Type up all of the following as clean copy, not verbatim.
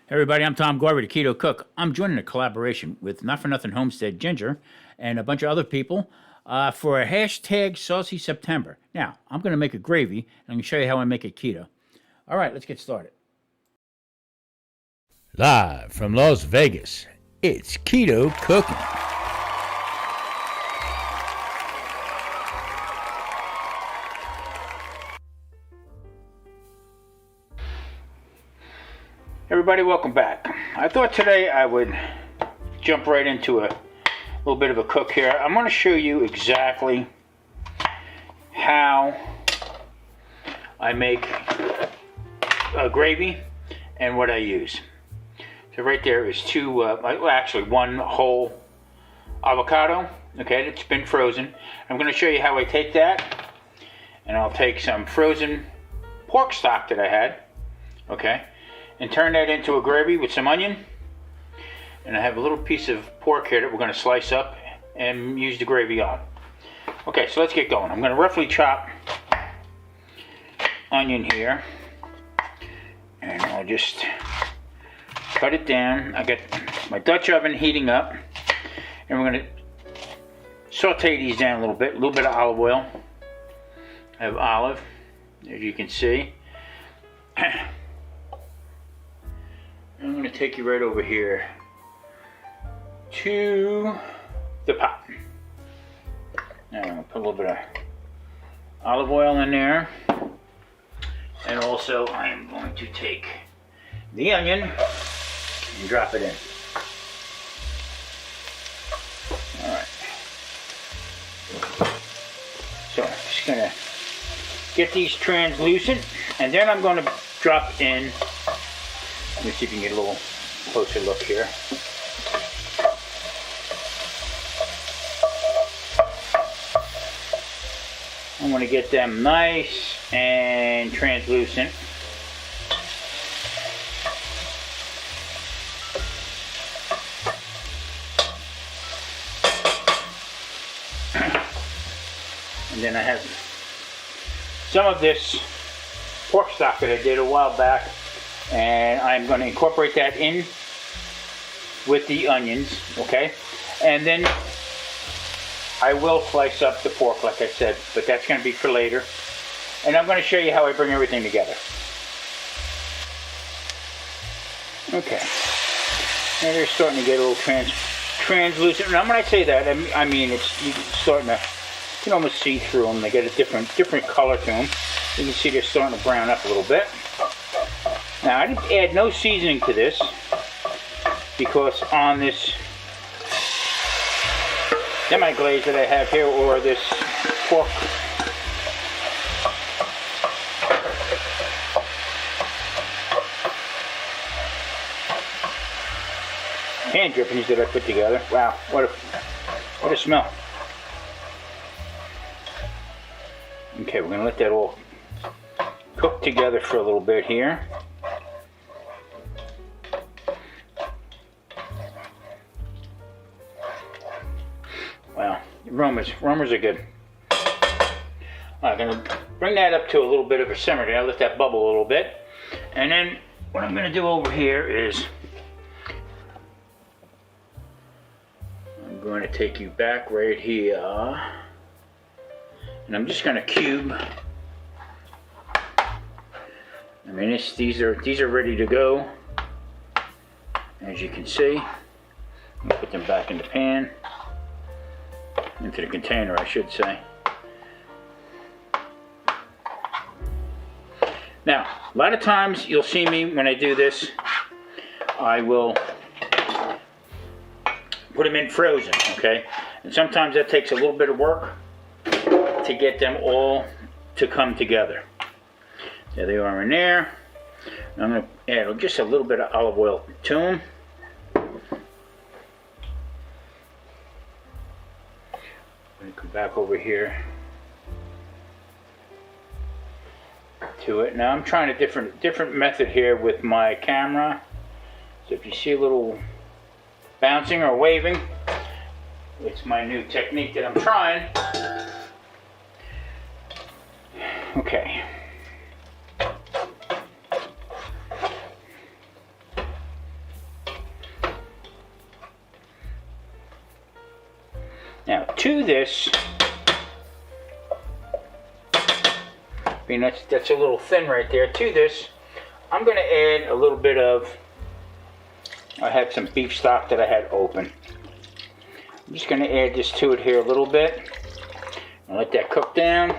Hey everybody, I'm Tom Garvey, the Keto Cook. I'm joining a collaboration with Not For Nothing Homestead Ginger and a bunch of other people for a hashtag Saucy September. Now, I'm going to make a gravy and I'm going to show you how I make it keto. All right, let's get started. Live from Las Vegas, it's Keto Cooking. Everybody, welcome back. I thought today I would jump right into a little bit of a cook here. I'm going to show you exactly how I make a gravy and what I use. So right there is one whole avocado, okay, that's been frozen. I'm going to show you how I take that, and I'll take some frozen pork stock that I had, okay, and turn that into a gravy with some onion. And I have a little piece of pork here that we're going to slice up and use the gravy on. Okay, so let's get going. I'm going to roughly chop onion here, and I'll just cut it down. I got my Dutch oven heating up, and we're going to saute these down a little bit of olive oil. I have olive, as you can see. I'm going to take you right over here to the pot. Now I'm going to put a little bit of olive oil in there. And also I am going to take the onion and drop it in. Alright. So I'm just going to get these translucent, and then I'm going to drop in. Let me see if you can get a little closer look here. I'm going to get them nice and translucent. And then I have some of this pork stock that I did a while back, and I'm going to incorporate that in with the onions, okay? And then I will slice up the pork, like I said, but that's going to be for later. And I'm going to show you how I bring everything together. Okay. Now they're starting to get a little translucent. Now when I say that, I mean it's starting to, you can almost see through them. They get a different color to them. You can see they're starting to brown up a little bit. Now I didn't add no seasoning to this because on this semi-glaze that I have here, or this pork hand drippings that I put together. Wow, what a smell. Okay, we're going to let that all cook together for a little bit here. Wow, the aromas are good. I'm going to bring that up to a little bit of a simmer there. I'll let that bubble a little bit. And then what I'm going to do over here is I'm going to take you back right here. And I'm just going to cube. I mean, these are ready to go. As you can see, I'll put them back in the pan. Into the container, I should say. Now, a lot of times you'll see me when I do this, I will put them in frozen, okay? And sometimes that takes a little bit of work to get them all to come together. There they are in there. I'm going to add just a little bit of olive oil to them. I'm going to come back over here to it. Now I'm trying a different method here with my camera. So if you see a little bouncing or waving, it's my new technique that I'm trying. Okay. Now to this, I mean that's a little thin right there. To this, I'm going to add a little bit of, I had some beef stock that I had open. I'm just going to add this to it here a little bit and let that cook down.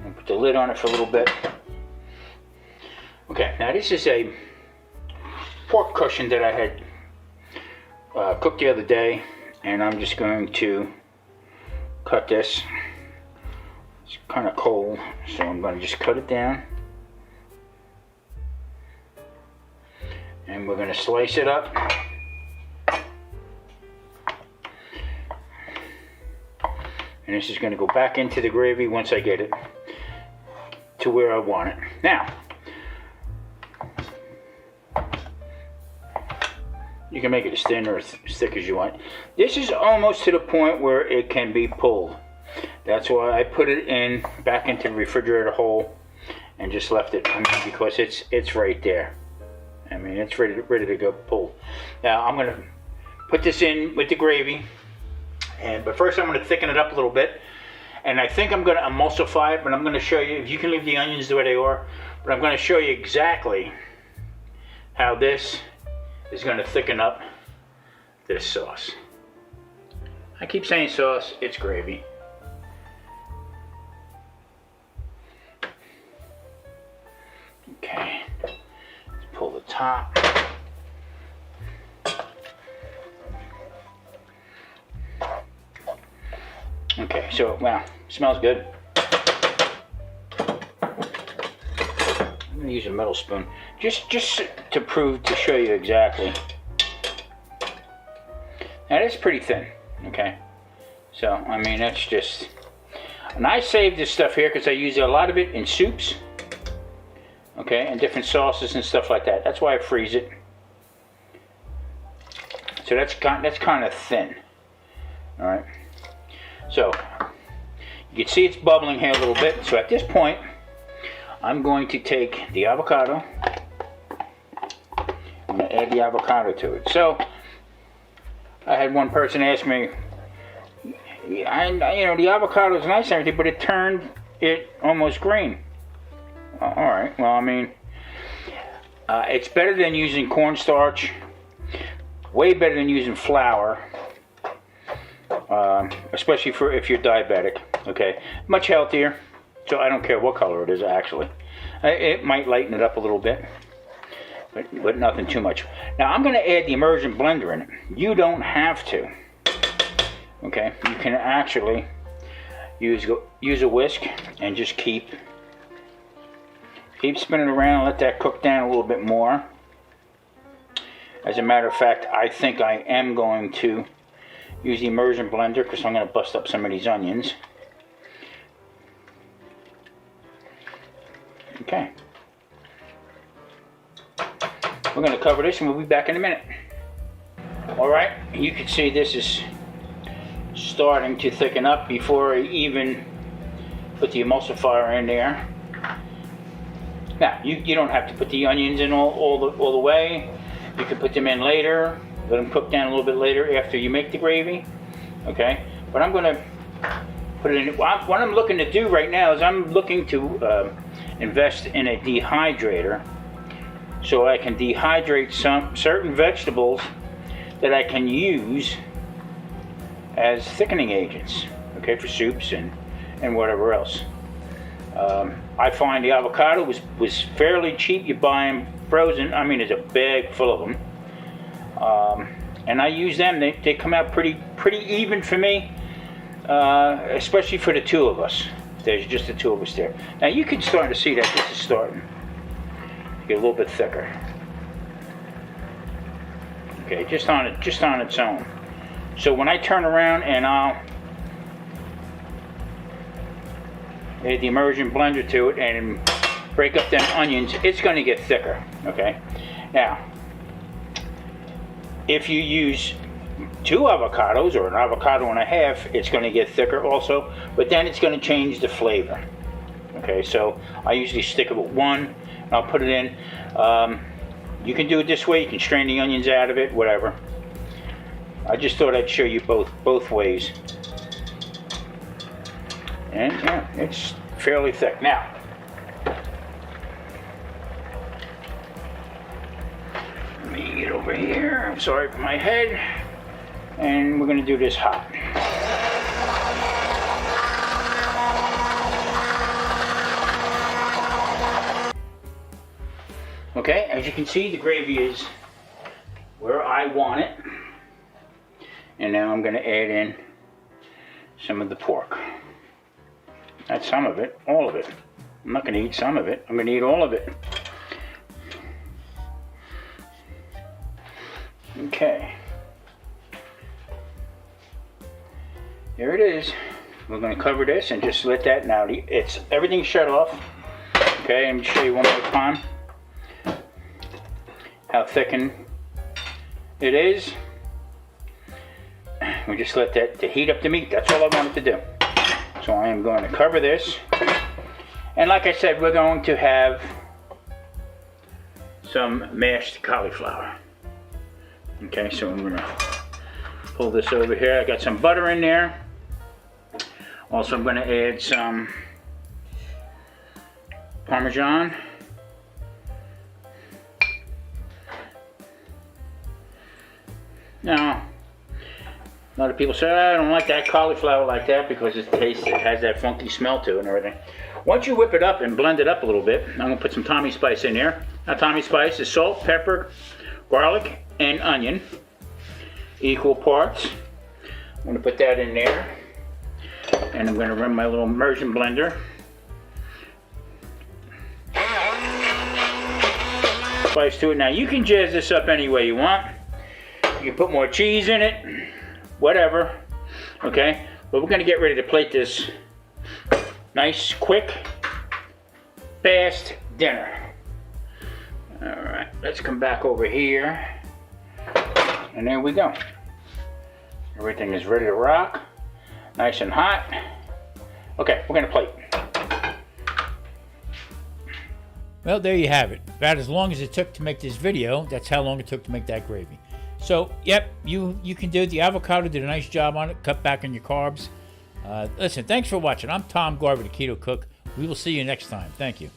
And put the lid on it for a little bit. Okay, now this is a pork cushion that I had cooked the other day, and I'm just going to cut this. It's kind of cold, so I'm going to just cut it down. And we're going to slice it up. And this is going to go back into the gravy once I get it to where I want it. Now, you can make it as thin or as thick as you want. This is almost to the point where it can be pulled. That's why I put it in back into the refrigerator hole and just left it, because it's right there. I mean, it's ready to go pulled. Now I'm going to put this in with the gravy, but first I'm going to thicken it up a little bit. And I think I'm going to emulsify it, but I'm going to show you. You can leave the onions the way they are, but I'm going to show you exactly how this is going to thicken up this sauce. I keep saying sauce, it's gravy. Okay, let's pull the top. Okay, so wow, smells good. I'm gonna use a metal spoon, just to show you exactly. Now it's pretty thin, okay. So I mean that's just, and I save this stuff here because I use a lot of it in soups. Okay, and different sauces and stuff like that. That's why I freeze it. So that's kind of thin. All right. So you can see it's bubbling here a little bit. So at this point, I'm going to take the avocado. I'm going to add the avocado to it. So I had one person ask me, the avocado is nice and everything, but it turned it almost green. All right, well, I mean, it's better than using cornstarch, way better than using flour, especially if you're diabetic, okay? Much healthier, so I don't care what color it is, actually. It might lighten it up a little bit, but nothing too much. Now, I'm going to add the immersion blender in it. You don't have to, okay? You can actually use a whisk and just keep spinning around, let that cook down a little bit more. As a matter of fact, I think I am going to use the immersion blender because I'm going to bust up some of these onions. Okay. We're going to cover this and we'll be back in a minute. Alright, you can see this is starting to thicken up before I even put the emulsifier in there. Now, you don't have to put the onions in all the way. You can put them in later, let them cook down a little bit later after you make the gravy, okay? But I'm going to put it in. What I'm looking to do right now is I'm looking to invest in a dehydrator so I can dehydrate some certain vegetables that I can use as thickening agents, okay, for soups and whatever else. I find the avocado was fairly cheap. You buy them frozen. I mean, there's a bag full of them, and I use them. They come out pretty even for me, especially for the two of us. There's just the two of us there. Now you can start to see that this is starting to get a little bit thicker. Okay, just on its own. So when I turn around and I'll add the immersion blender to it and break up them onions, it's going to get thicker, okay? Now, if you use 2 avocados or an avocado and a half, it's going to get thicker also, but then it's going to change the flavor, okay? So I usually stick it with 1, and I'll put it in. You can do it this way. You can strain the onions out of it, whatever. I just thought I'd show you both ways. And yeah, it's fairly thick. Now, let me get over here. I'm sorry for my head. And we're going to do this hot. Okay, as you can see, the gravy is where I want it. And now I'm going to add in some of the pork. Not some of it, all of it. I'm not going to eat some of it. I'm going to eat all of it. Okay. There it is. We're going to cover this and just let that now. It's everything's shut off. Okay, let me show you one more time how thickened it is. We just let that to heat up the meat. That's all I wanted to do. So I am going to cover this. And like I said, we're going to have some mashed cauliflower. Okay, so I'm going to pull this over here. I got some butter in there. Also, I'm going to add some Parmesan. Now, a lot of people say, I don't like that cauliflower like that because it has that funky smell to it and everything. Once you whip it up and blend it up a little bit, I'm going to put some Tommy spice in there. Now, Tommy spice is salt, pepper, garlic, and onion. Equal parts. I'm going to put that in there. And I'm going to run my little immersion blender. Spice to it. Now, you can jazz this up any way you want. You can put more cheese in it. Whatever, okay? But we're gonna get ready to plate this nice, quick, fast dinner. All right, let's come back over here. And there we go. Everything is ready to rock. Nice and hot. Okay, we're gonna plate. Well, there you have it. About as long as it took to make this video, that's how long it took to make that gravy. So, yep, you can do it. The avocado did a nice job on it. Cut back on your carbs. Listen, thanks for watching. I'm Tom Garvey, the Keto Cook. We will see you next time. Thank you.